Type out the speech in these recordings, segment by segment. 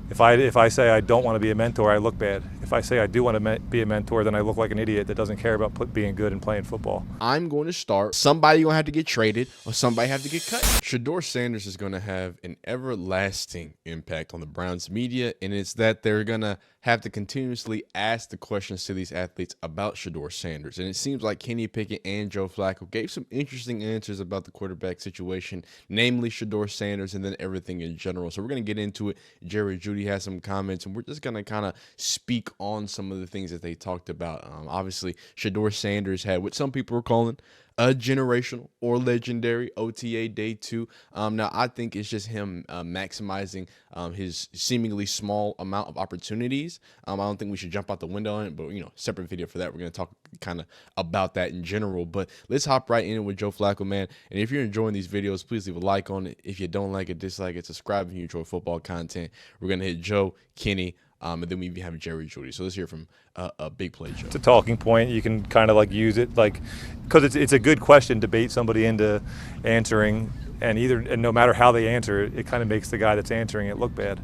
If I say I don't want to be a mentor, I look bad. If I say I do want to be a mentor, then I look like an idiot that doesn't care about being good and playing football. I'm going to start. Somebody going to have to get traded or somebody have to get cut. Shedeur Sanders is going to have an everlasting impact on the Browns media, and it's that they're going to have to continuously ask the questions to these athletes about Shedeur Sanders. And it seems like Kenny Pickett and Joe Flacco gave some interesting answers about the quarterback situation, namely Shedeur Sanders and then everything in general. So we're going to get into it. Jerry Jeudy has some comments, and we're just going to kind of speak on some of the things that they talked about. Obviously, Shedeur Sanders had what some people are calling a generational or legendary OTA day 2. Now, I think it's just him maximizing his seemingly small amount of opportunities. I don't think we should jump out the window on it, but, separate video for that. We're going to talk kind of about that in general. But let's hop right in with Joe Flacco, man. And if you're enjoying these videos, please leave a like on it. If you don't like it, dislike it, subscribe if you enjoy football content. We're going to hit Joe, Kenny, and then we have Jerry Jeudy. So let's hear from a big play Joe. It's a talking point. You can kind of use it because it's a good question to bait somebody into answering, and no matter how they answer it, it kind of makes the guy that's answering it look bad.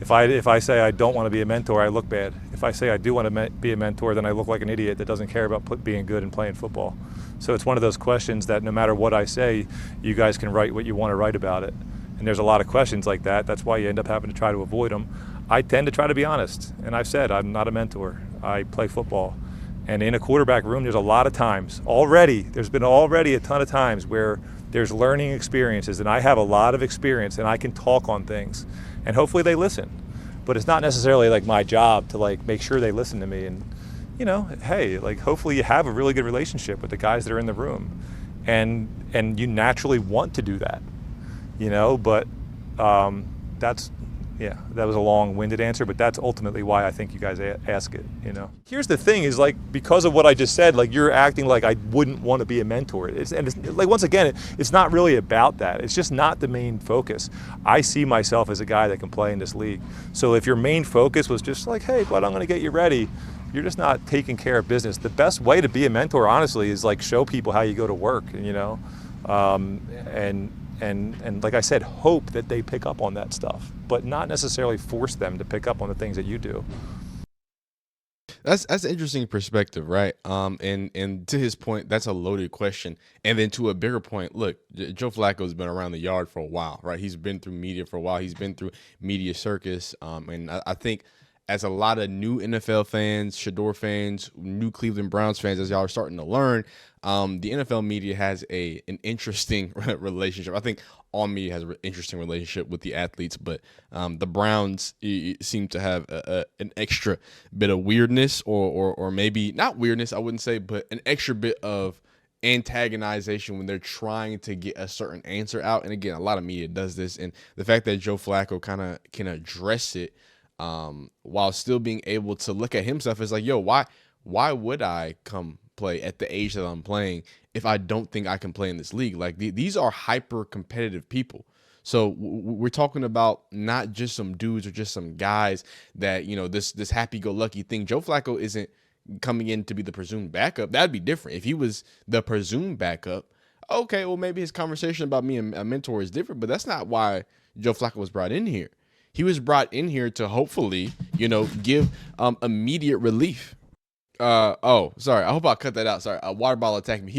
If I say I don't want to be a mentor, I look bad. If I say I do want to be a mentor, then I look like an idiot that doesn't care about being good and playing football. So it's one of those questions that no matter what I say, you guys can write what you want to write about it. And there's a lot of questions like that. That's why you end up having to try to avoid them. I tend to try to be honest, and I've said I'm not a mentor. I play football. And in a quarterback room, there's a lot of times there's been a ton of times where there's learning experiences, and I have a lot of experience, and I can talk on things, and hopefully they listen. But it's not necessarily my job to make sure they listen to me. And hey, hopefully you have a really good relationship with the guys that are in the room, and you naturally want to do that, But that was a long-winded answer, but that's ultimately why I think you guys ask it, Here's the thing is, because of what I just said, you're acting like I wouldn't want to be a mentor. It's once again, it's not really about that. It's just not the main focus. I see myself as a guy that can play in this league. So if your main focus was just hey, but I'm going to get you ready, you're just not taking care of business. The best way to be a mentor, honestly, is show people how you go to work, and like I said, hope that they pick up on that stuff, but not necessarily force them to pick up on the things that you do. That's an interesting perspective, right? And to his point, that's a loaded question. And then to a bigger point, look, Joe Flacco's been around the yard for a while, right? He's been through media for a while. He's been through media circus. And I think as a lot of new NFL fans, Shedeur fans, new Cleveland Browns fans, as y'all are starting to learn, the NFL media has an interesting relationship. I think all media has an interesting relationship with the athletes, but the Browns seem to have an extra bit of weirdness, or maybe not weirdness, I wouldn't say, but an extra bit of antagonization when they're trying to get a certain answer out. And again, a lot of media does this, and the fact that Joe Flacco kind of can address it while still being able to look at himself as yo, why would I come play at the age that I'm playing if I don't think I can play in this league? These are hyper competitive people. So we're talking about not just some dudes or just some guys that, this happy-go-lucky thing. Joe Flacco isn't coming in to be the presumed backup. That'd be different. If he was the presumed backup, okay, well, maybe his conversation about me and a mentor is different, but that's not why Joe Flacco was brought in here. He was brought in here to hopefully, give immediate relief. Oh, sorry. I hope I cut that out. Sorry. A water bottle attacked me.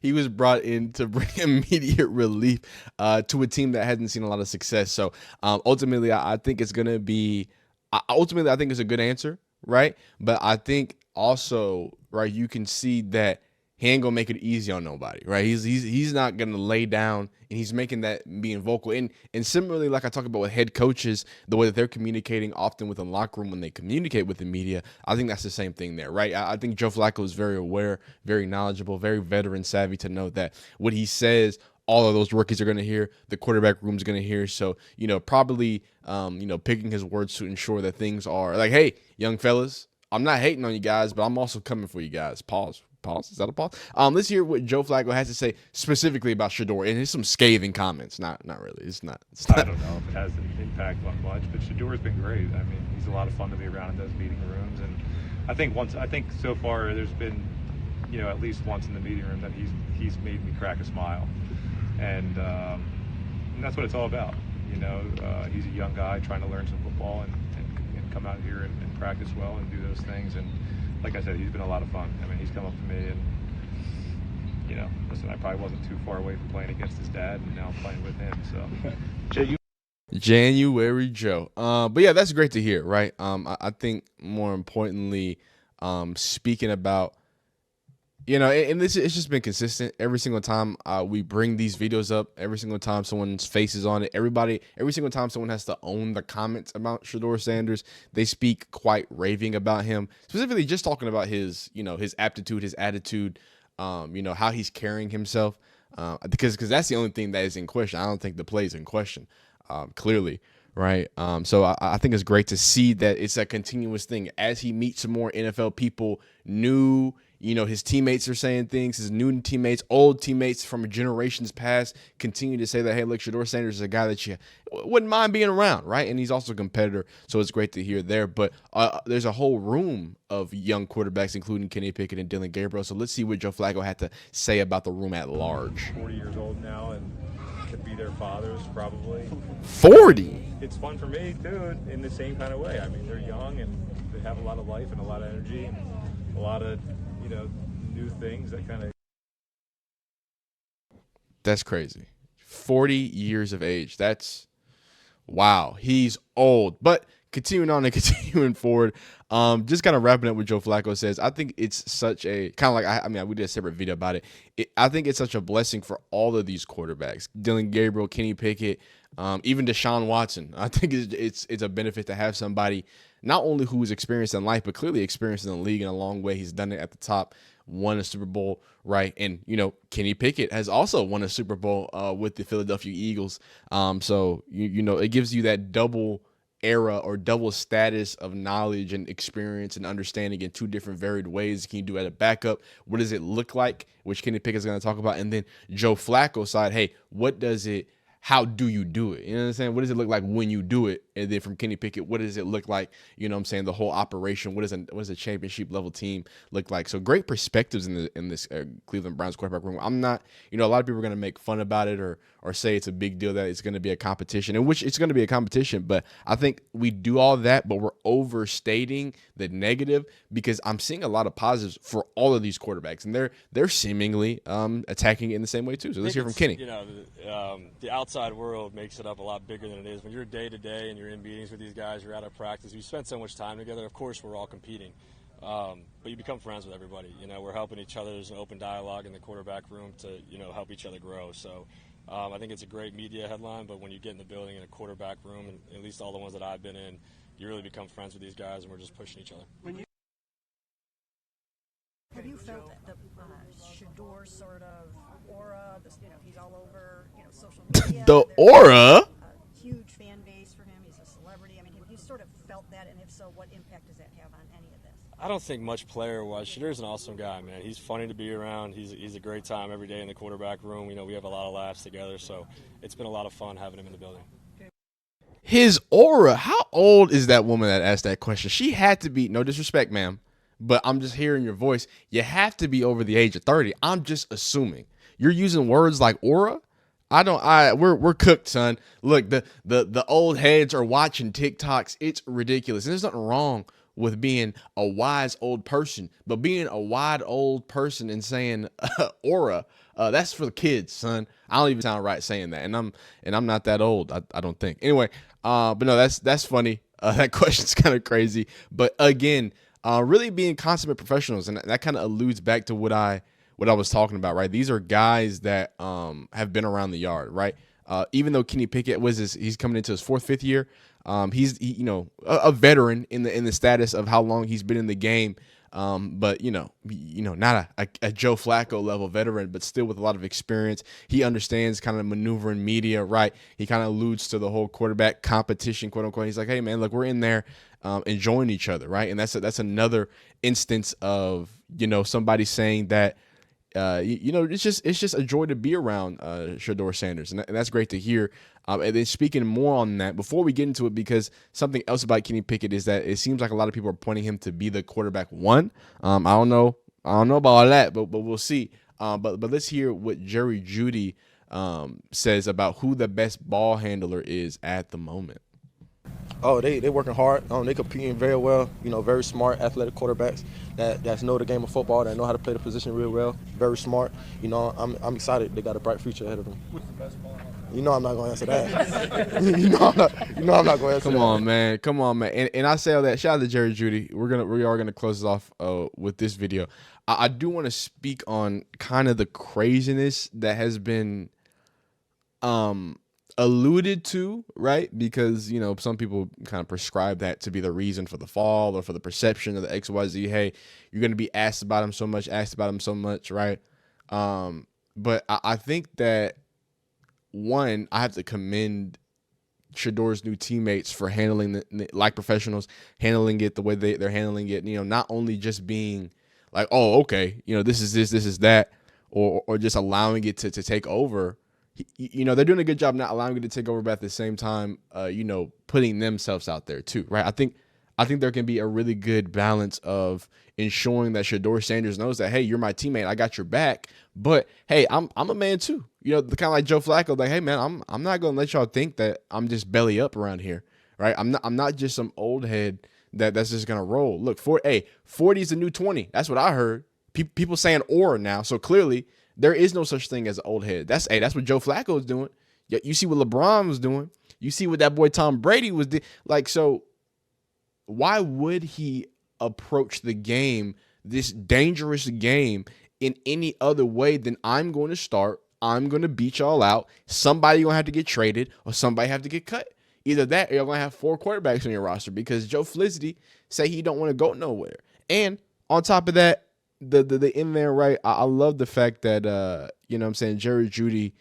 He was brought in to bring immediate relief to a team that hasn't seen a lot of success. So ultimately, I think it's going to be I think it's a good answer, right? But I think also, right, you can see that he ain't gonna make it easy on nobody, right? He's not gonna lay down, and he's making that being vocal. And similarly, like I talk about with head coaches, the way that they're communicating often with the locker room when they communicate with the media, I think that's the same thing there, right? I think Joe Flacco is very aware, very knowledgeable, very veteran savvy to know that what he says, all of those rookies are going to hear, the quarterback room is going to hear. So, probably, picking his words to ensure that things are hey, young fellas, I'm not hating on you guys, but I'm also coming for you guys. Pause. Is that a pause? Let's hear what Joe Flacco has to say specifically about Shedeur. And there's some scathing comments. Not really. It's not. I don't know if it has an impact on much, but Shedeur's been great. I mean, he's a lot of fun to be around in those meeting rooms. And I think so far there's been, at least once in the meeting room that he's made me crack a smile. And that's what it's all about. He's a young guy trying to learn some football and come out here and practice well and do those things. And like I said, he's been a lot of fun. I mean, he's come up to me and, listen, I probably wasn't too far away from playing against his dad, and now I'm playing with him. So, January Joe. But yeah, that's great to hear, right? I think more importantly, speaking about, and it's just been consistent every single time we bring these videos up. Every single time someone's face is on it, every single time someone has to own the comments about Shedeur Sanders, they speak quite raving about him. Specifically, just talking about his aptitude, his attitude, how he's carrying himself. Because that's the only thing that is in question. I don't think the play is in question, clearly, right? So I think it's great to see that it's a continuous thing as he meets some more NFL people, new. His teammates are saying things, his new teammates, old teammates from generations past continue to say that, hey, look, Shedeur Sanders is a guy that you wouldn't mind being around, right? And he's also a competitor, so it's great to hear there. But there's a whole room of young quarterbacks, including Kenny Pickett and Dylan Gabriel. So let's see what Joe Flacco had to say about the room at large. 40 years old now and could be their fathers probably. 40? It's fun for me, too, in the same kind of way. I mean, they're young and they have a lot of life and a lot of energy and a lot of new things that kind of. That's crazy. 40 years of age. That's wow. He's old. But continuing on and continuing forward, just kind of wrapping up what Joe Flacco says. I think it's such a kind of like we did a separate video about it. I think it's such a blessing for all of these quarterbacks, Dylan Gabriel, Kenny Pickett, even Deshaun Watson. I think it's a benefit to have somebody not only who's experienced in life, but clearly experienced in the league in a long way. He's done it at the top, won a Super Bowl, right? And, Kenny Pickett has also won a Super Bowl with the Philadelphia Eagles. So, it gives you that double era or double status of knowledge and experience and understanding in two different varied ways. Can you do at a backup? What does it look like? Which Kenny Pickett is going to talk about. And then Joe Flacco side, hey, how do you do it? You know what I'm saying? What does it look like when you do it? And then from Kenny Pickett, what does it look like? The whole operation. What does a championship level team look like? So great perspectives in this Cleveland Browns quarterback room. I'm not, a lot of people are going to make fun about it or say it's a big deal that it's going to be a competition, in which it's going to be a competition. But I think we do all that, but we're overstating the negative because I'm seeing a lot of positives for all of these quarterbacks, and they're seemingly attacking it in the same way too. So let's hear from Kenny. The outside world makes it up a lot bigger than it is. When you're day to day and you're in meetings with these guys, you're out of practice, you spend so much time together. Of course, we're all competing, but you become friends with everybody. We're helping each other. There's an open dialogue in the quarterback room to help each other grow. So I think it's a great media headline, but when you get in the building in a quarterback room, and at least all the ones that I've been in, you really become friends with these guys, and we're just pushing each other. Have you felt the Shedeur sort of aura? He's all over, social media. The aura? A huge fan base for him. He's a celebrity. I mean, have you sort of felt that? And if so, what impact does that have on any of this? I don't think much player-wise. Shedeur's an awesome guy, man. He's funny to be around. He's a great time every day in the quarterback room. We have a lot of laughs together, so it's been a lot of fun having him in the building. His aura. How old is that woman that asked that question? She had to be, no disrespect, ma'am, but I'm just hearing your voice. You have to be over the age of 30. I'm just assuming. You're using words like aura? We're cooked, son. Look, the old heads are watching TikToks. It's ridiculous. And there's nothing wrong with being a wise old person, but being a wide old person and saying aura, that's for the kids, son. I don't even sound right saying that. And I'm not that old, I don't think. Anyway, but no, that's funny. That question's kind of crazy. But again, really being consummate professionals, and that kind of alludes back to what I was talking about, right? These are guys that have been around the yard, right? Even though Kenny Pickett he's coming into his fifth year. He's a veteran in the status of how long he's been in the game. But not a Joe Flacco level veteran, but still with a lot of experience. He understands kind of maneuvering media, right? He kind of alludes to the whole quarterback competition, quote unquote. He's like, hey man, look, we're in there enjoying each other, right? And that's another instance of somebody saying that. It's just a joy to be around Shedeur Sanders, and that's great to hear. And then speaking more on that, before we get into it, because something else about Kenny Pickett is that it seems like a lot of people are pointing him to be the quarterback one. I don't know about all that, but we'll see. But let's hear what Jerry Jeudy says about who the best ball handler is at the moment. Oh, they working hard. They competing very well. Very smart, athletic quarterbacks that know the game of football, that know how to play the position real well. Very smart. I'm excited. They got a bright future ahead of them. What's the best ball handler? I'm not going to answer that. I'm not going to answer that. Come on, man. And I say all that. Shout out to Jerry Jeudy. We are gonna close this off with this video. I do want to speak on kind of the craziness that has been alluded to, right? Because some people kind of prescribe that to be the reason for the fall or for the perception of the XYZ. Hey, you're gonna be asked about him so much, right? But I think that, one, I have to commend Shedeur's new teammates for handling like professionals, handling it the way they're handling it. Not only just being like, oh, okay, this is that, or just allowing it to take over. They're doing a good job not allowing it to take over, but at the same time, putting themselves out there too, right? I think there can be a really good balance of ensuring that Shedeur Sanders knows that, hey, you're my teammate, I got your back, but hey, I'm a man too. The kind of like Joe Flacco, like, hey man, I'm not gonna let y'all think that I'm just belly up around here, right? I'm not just some old head that's just gonna roll. Look, 40 is the new 20. That's what I heard. People saying aura now, so clearly there is no such thing as an old head. That's what Joe Flacco is doing. You see what LeBron was doing. You see what that boy Tom Brady was doing. Like, so why would he approach the game, this dangerous game, in any other way than I'm going to start, I'm going to beat y'all out, somebody going to have to get traded, or somebody have to get cut? Either that, or you're going to have 4 quarterbacks on your roster because Joe Felicity say he don't want to go nowhere. And on top of that, the in there, right, I love the fact that, Jerry Jeudy,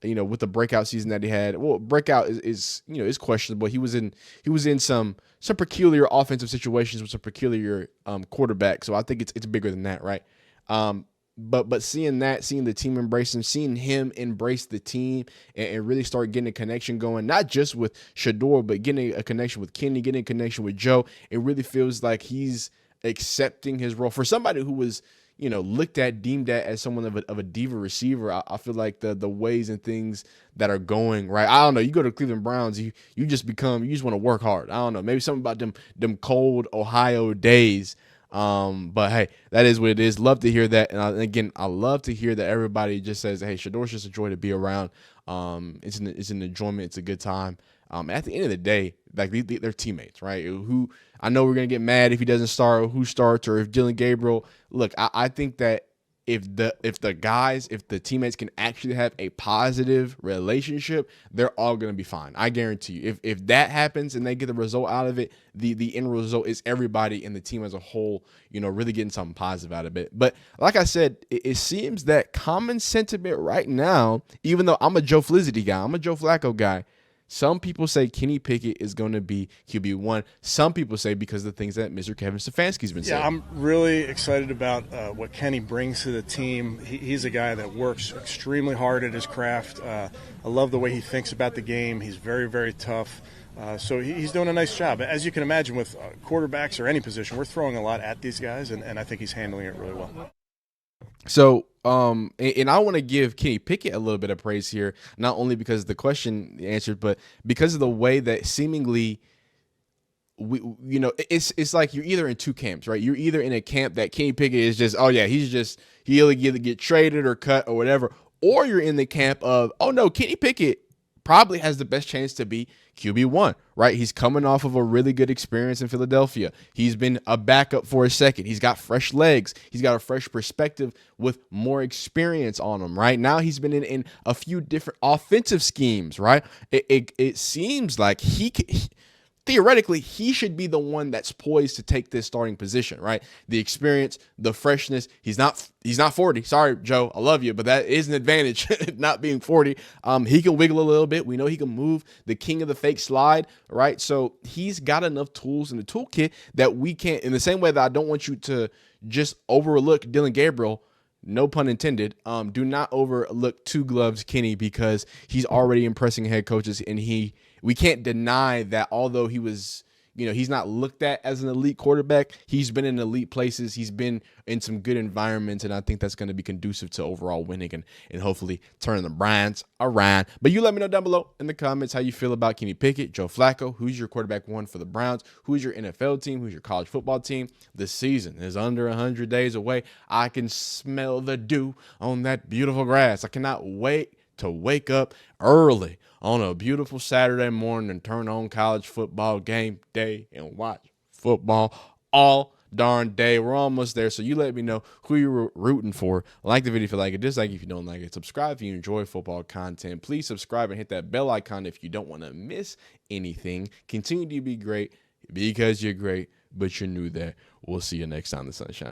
with the breakout season that he had. Well, breakout is questionable. He was in some peculiar offensive situations with some peculiar quarterback. So I think it's bigger than that, right? But seeing the team embrace him, seeing him embrace the team and really start getting a connection going, not just with Shedeur, but getting a connection with Kenny, getting a connection with Joe, it really feels like he's accepting his role. For somebody who was deemed at as someone of a diva receiver, I feel like the ways and things that are going right. I don't know. You go to Cleveland Browns, you just want to work hard. I don't know. Maybe something about them cold Ohio days. But hey, that is what it is. Love to hear that. And again, I love to hear that everybody just says, hey, Shedeur's just a joy to be around. It's an enjoyment. It's a good time. At the end of the day, like they're teammates, right? Who I know we're gonna get mad if he doesn't start, or who starts, or if Dylan Gabriel. Look, I think that if the teammates can actually have a positive relationship, they're all gonna be fine. I guarantee you. If that happens and they get the result out of it, the end result is everybody in the team as a whole, really getting something positive out of it. But like I said, it seems that common sentiment right now, even though I'm a Joe Felicity guy, I'm a Joe Flacco guy, some people say Kenny Pickett is going to be QB1. Some people say because of the things that Mr. Kevin Stefanski's been saying. Yeah, I'm really excited about what Kenny brings to the team. He's a guy that works extremely hard at his craft. I love the way he thinks about the game. He's very, very tough. So he's doing a nice job. As you can imagine, with quarterbacks or any position, we're throwing a lot at these guys, and I think he's handling it really well. So, and I want to give Kenny Pickett a little bit of praise here, not only because of the question answered, but because of the way that seemingly it's like you're either in two camps, right? You're either in a camp that Kenny Pickett is just, oh yeah, he'll either get traded or cut or whatever, or you're in the camp of, oh no, Kenny Pickett probably has the best chance to be QB1, right? He's coming off of a really good experience in Philadelphia. He's been a backup for a second. He's got fresh legs. He's got a fresh perspective with more experience on him, right? Now he's been in a few different offensive schemes, right? It seems like theoretically, he should be the one that's poised to take this starting position, right? The experience, the freshness. He's not 40. Sorry, Joe, I love you, but that is an advantage, not being 40. He can wiggle a little bit. We know he can move, the king of the fake slide, right? So he's got enough tools in the toolkit that we can't, in the same way that I don't want you to just overlook Dylan Gabriel, no pun intended, do not overlook Two Gloves Kenny, because he's already impressing head coaches, and we can't deny that although he was, he's not looked at as an elite quarterback. He's been in elite places. He's been in some good environments, and I think that's going to be conducive to overall winning and hopefully turning the Browns around. But you let me know down below in the comments how you feel about Kenny Pickett, Joe Flacco. Who's your quarterback one for the Browns? Who's your NFL team? Who's your college football team? The season is under 100 days away. I can smell the dew on that beautiful grass. I cannot wait to wake up early on a beautiful Saturday morning and turn on college football game day and watch football all darn day. We're almost there, so you let me know who you're rooting for. Like the video if you like it, dislike if you don't like it. Subscribe if you enjoy football content. Please subscribe and hit that bell icon if you don't want to miss anything. Continue to be great because you're great, but you're new there. We'll see you next time, the sunshine.